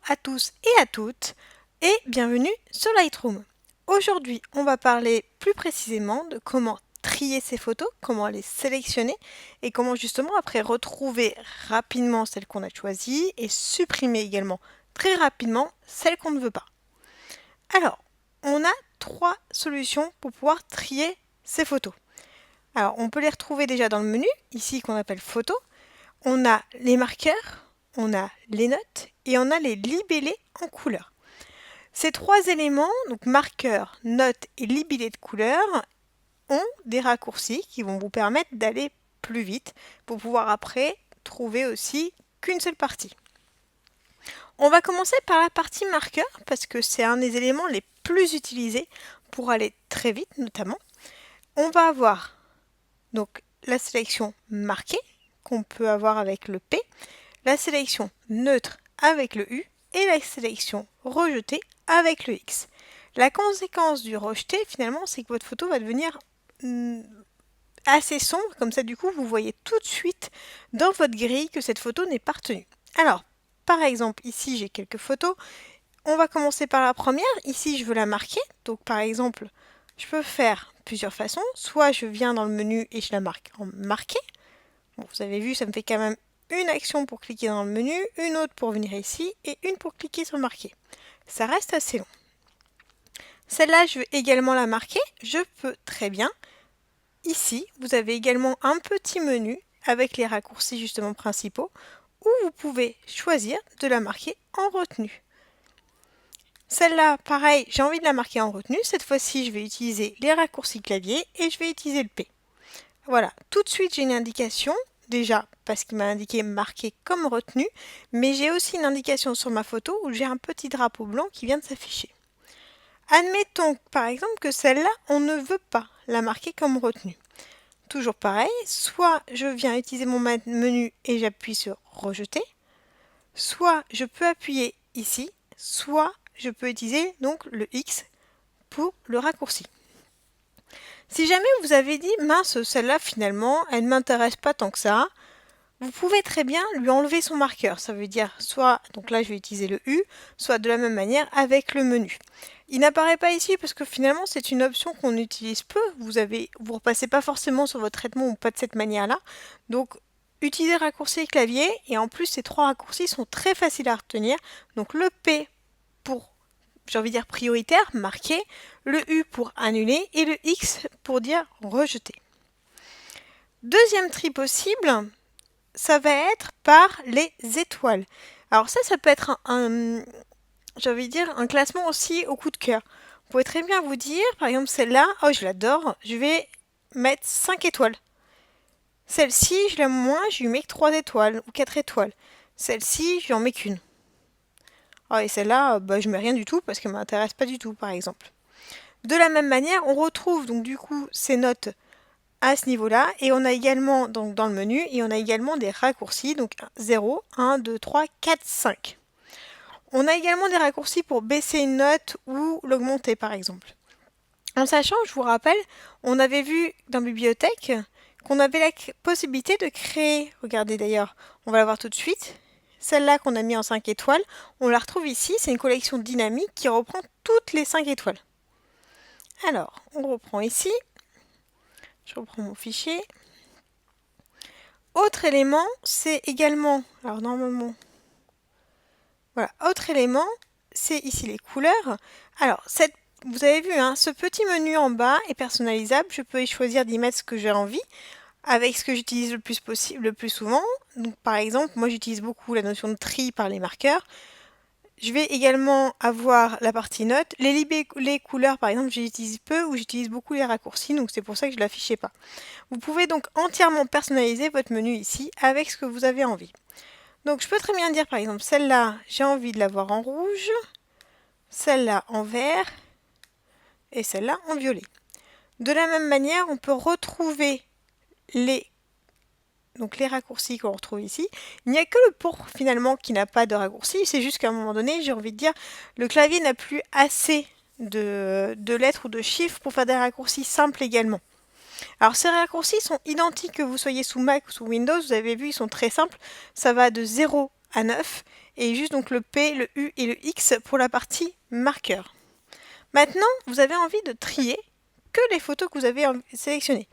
à tous et à toutes et bienvenue sur Lightroom. Aujourd'hui, on va parler plus précisément de comment trier ces photos, comment les sélectionner et comment justement après retrouver rapidement celles qu'on a choisies et supprimer également très rapidement celles qu'on ne veut pas. Alors, on a trois solutions pour pouvoir trier ces photos. Alors, on peut les retrouver déjà dans le menu, ici qu'on appelle photos. On a les marqueurs, on a les notes et on a les libellés en couleur. Ces trois éléments, donc marqueurs, notes et libellés de couleur, ont des raccourcis qui vont vous permettre d'aller plus vite pour pouvoir après trouver aussi qu'une seule partie. On va commencer par la partie marqueur parce que c'est un des éléments les plus utilisés pour aller très vite notamment. On va avoir donc la sélection marquée qu'on peut avoir avec le P, la sélection neutre avec le U et la sélection rejetée avec le X. La conséquence du rejeté, finalement, c'est que votre photo va devenir assez sombre, comme ça du coup vous voyez tout de suite dans votre grille que cette photo n'est pas retenue. Alors, par exemple, ici j'ai quelques photos. On va commencer par la première. Ici, je veux la marquer. Donc, par exemple, je peux faire plusieurs façons. Soit je viens dans le menu et je la marque en marqué. Bon, vous avez vu, ça me fait quand même une action pour cliquer dans le menu, une autre pour venir ici et une pour cliquer sur marquer. Ça reste assez long. Celle-là, je veux également la marquer. Je peux très bien. Ici, vous avez également un petit menu avec les raccourcis justement principaux où vous pouvez choisir de la marquer en retenue. Celle-là, pareil, j'ai envie de la marquer en retenue. Cette fois-ci, je vais utiliser les raccourcis clavier et je vais utiliser le P. Voilà, tout de suite, j'ai une indication. Déjà, parce qu'il m'a indiqué marquer comme retenue, mais j'ai aussi une indication sur ma photo où j'ai un petit drapeau blanc qui vient de s'afficher. Admettons, par exemple, que celle-là, on ne veut pas la marquer comme retenue. Toujours pareil, soit je viens utiliser mon menu et j'appuie sur rejeter, soit je peux appuyer ici, soit je peux utiliser donc le X pour le raccourci. Si jamais vous avez dit, mince, celle-là finalement, elle ne m'intéresse pas tant que ça, vous pouvez très bien lui enlever son marqueur. Ça veut dire soit, donc là je vais utiliser le U, soit de la même manière avec le menu. Il n'apparaît pas ici parce que finalement c'est une option qu'on utilise peu. Vous ne repassez pas forcément sur votre traitement ou pas de cette manière-là. Donc utilisez raccourci et clavier et en plus ces trois raccourcis sont très faciles à retenir. Donc le P pour, j'ai envie de dire prioritaire, marquer, le U pour annuler et le X pour dire rejeter. Deuxième tri possible, ça va être par les étoiles. Alors ça peut être j'ai envie de dire, un classement aussi au coup de cœur. Vous pouvez très bien vous dire, par exemple celle-là, oh je l'adore, je vais mettre 5 étoiles. Celle-ci, je l'aime moins, je lui mets que 3 étoiles ou 4 étoiles. Celle-ci, je lui en mets qu'une. Oh, et celle-là, je mets rien du tout parce qu'elle ne m'intéresse pas du tout, par exemple. De la même manière, on retrouve donc du coup ces notes à ce niveau-là et on a également donc dans le menu et on a également des raccourcis, donc 0, 1, 2, 3, 4, 5. On a également des raccourcis pour baisser une note ou l'augmenter par exemple. En sachant, je vous rappelle, on avait vu dans Bibliothèque qu'on avait la possibilité de créer, regardez d'ailleurs, on va la voir tout de suite, celle-là qu'on a mis en 5 étoiles, on la retrouve ici, c'est une collection dynamique qui reprend toutes les 5 étoiles. Alors, on reprend ici, je reprends mon fichier. Autre élément, c'est également, alors normalement, voilà, autre élément, c'est ici les couleurs. Alors, vous avez vu, hein, ce petit menu en bas est personnalisable. Je peux y choisir d'y mettre ce que j'ai envie, avec ce que j'utilise le plus possible, le plus souvent. Donc, par exemple, moi j'utilise beaucoup la notion de tri par les marqueurs. Je vais également avoir la partie notes. Les couleurs, par exemple, j'utilise peu ou j'utilise beaucoup les raccourcis, donc c'est pour ça que je ne l'affichais pas. Vous pouvez donc entièrement personnaliser votre menu ici avec ce que vous avez envie. Donc je peux très bien dire par exemple celle-là, j'ai envie de l'avoir en rouge, celle-là en vert et celle-là en violet. De la même manière, on peut retrouver les raccourcis qu'on retrouve ici. Il n'y a que le pour finalement qui n'a pas de raccourci, c'est juste qu'à un moment donné, j'ai envie de dire, le clavier n'a plus assez de lettres ou de chiffres pour faire des raccourcis simples également. Alors ces raccourcis sont identiques que vous soyez sous Mac ou sous Windows, vous avez vu, ils sont très simples. Ça va de 0 à 9 et juste donc le P, le U et le X pour la partie marqueur. Maintenant, vous avez envie de trier que les photos que vous avez sélectionnées.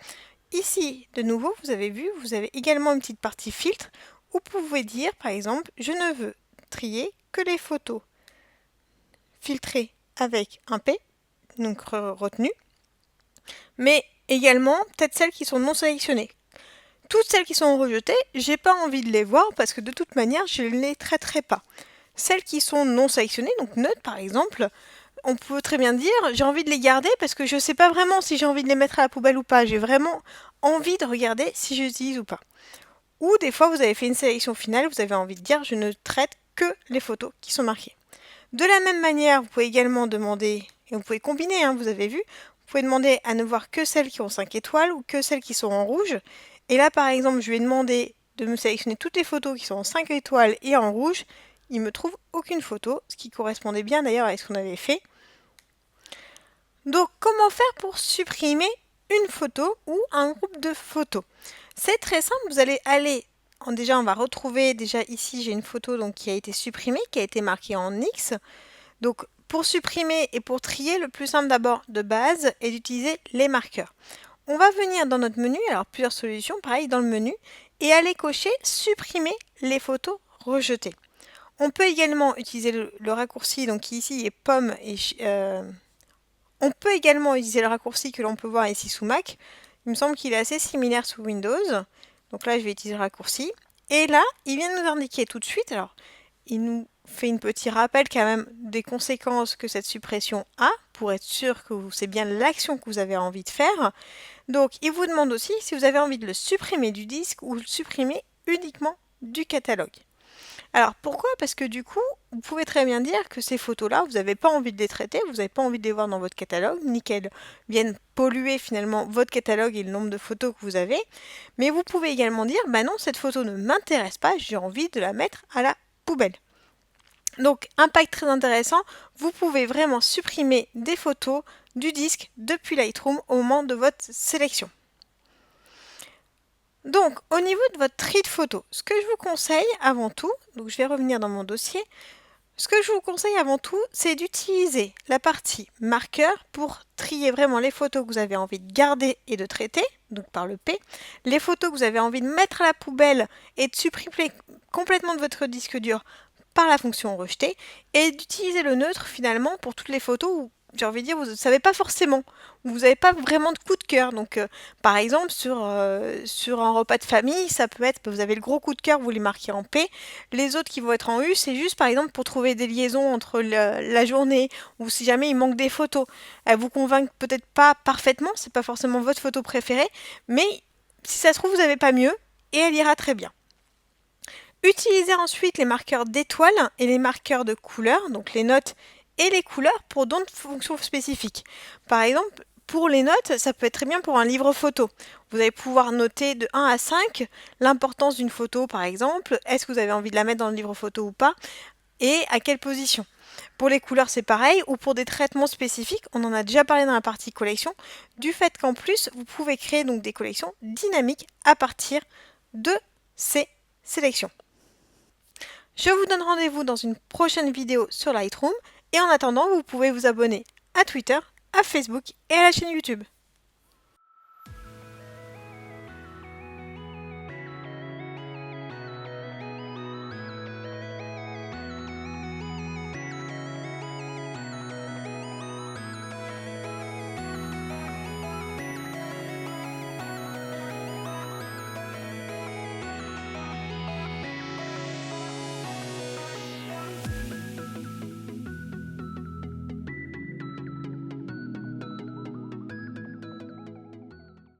Ici, de nouveau, vous avez vu, vous avez également une petite partie filtre où vous pouvez dire, par exemple, je ne veux trier que les photos filtrées avec un P, donc retenu, mais également peut-être celles qui sont non sélectionnées. Toutes celles qui sont rejetées, j'ai pas envie de les voir parce que de toute manière, je ne les traiterai pas. Celles qui sont non sélectionnées, donc neutres par exemple, on peut très bien dire j'ai envie de les garder parce que je ne sais pas vraiment si j'ai envie de les mettre à la poubelle ou pas. J'ai vraiment envie de regarder si j'utilise ou pas. Ou des fois, vous avez fait une sélection finale, vous avez envie de dire je ne traite que les photos qui sont marquées. De la même manière, vous pouvez également demander, et vous pouvez combiner, vous avez vu, vous pouvez demander à ne voir que celles qui ont 5 étoiles ou que celles qui sont en rouge. Et là, par exemple, je lui ai demandé de me sélectionner toutes les photos qui sont en 5 étoiles et en rouge. Il ne me trouve aucune photo, ce qui correspondait bien d'ailleurs à ce qu'on avait fait. Donc, comment faire pour supprimer une photo ou un groupe de photos? C'est très simple, vous allez aller, déjà on va retrouver, déjà ici j'ai une photo donc, qui a été supprimée, qui a été marquée en X. Donc pour supprimer et pour trier, le plus simple d'abord de base est d'utiliser les marqueurs. On va venir dans notre menu, alors plusieurs solutions, pareil dans le menu, et aller cocher supprimer les photos rejetées. On peut également utiliser le raccourci, donc qui ici est pomme et on peut également utiliser le raccourci que l'on peut voir ici sous Mac. Il me semble qu'il est assez similaire sous Windows. Donc là, je vais utiliser le raccourci. Et là, il vient de nous indiquer tout de suite. Alors, il nous fait un petit rappel quand même des conséquences que cette suppression a, pour être sûr que c'est bien l'action que vous avez envie de faire. Donc, il vous demande aussi si vous avez envie de le supprimer du disque ou le supprimer uniquement du catalogue. Alors pourquoi? Parce que du coup, vous pouvez très bien dire que ces photos-là, vous n'avez pas envie de les traiter, vous n'avez pas envie de les voir dans votre catalogue, ni qu'elles viennent polluer finalement votre catalogue et le nombre de photos que vous avez. Mais vous pouvez également dire, bah non, cette photo ne m'intéresse pas, j'ai envie de la mettre à la poubelle. Donc, impact très intéressant, vous pouvez vraiment supprimer des photos du disque depuis Lightroom au moment de votre sélection. Donc, au niveau de votre tri de photos, ce que je vous conseille avant tout, donc je vais revenir dans mon dossier, ce que je vous conseille avant tout, c'est d'utiliser la partie marqueur pour trier vraiment les photos que vous avez envie de garder et de traiter, donc par le P, les photos que vous avez envie de mettre à la poubelle et de supprimer complètement de votre disque dur par la fonction rejeter, et d'utiliser le neutre finalement pour toutes les photos où, j'ai envie de dire, vous ne savez pas forcément, vous n'avez pas vraiment de coup de cœur. Donc par exemple sur un repas de famille, ça peut être, vous avez le gros coup de cœur, vous les marquez en P, les autres qui vont être en U, c'est juste par exemple pour trouver des liaisons entre la journée, ou si jamais il manque des photos. Elles vous convainquent peut-être pas parfaitement, c'est pas forcément votre photo préférée, mais si ça se trouve vous n'avez pas mieux, et elle ira très bien. Utilisez ensuite les marqueurs d'étoiles et les marqueurs de couleurs, donc les notes et les couleurs pour d'autres fonctions spécifiques. Par exemple, pour les notes, ça peut être très bien pour un livre photo. Vous allez pouvoir noter de 1 à 5 l'importance d'une photo par exemple, est-ce que vous avez envie de la mettre dans le livre photo ou pas, et à quelle position. Pour les couleurs, c'est pareil, ou pour des traitements spécifiques, on en a déjà parlé dans la partie collection, du fait qu'en plus, vous pouvez créer donc des collections dynamiques à partir de ces sélections. Je vous donne rendez-vous dans une prochaine vidéo sur Lightroom et en attendant, vous pouvez vous abonner à Twitter, à Facebook et à la chaîne YouTube.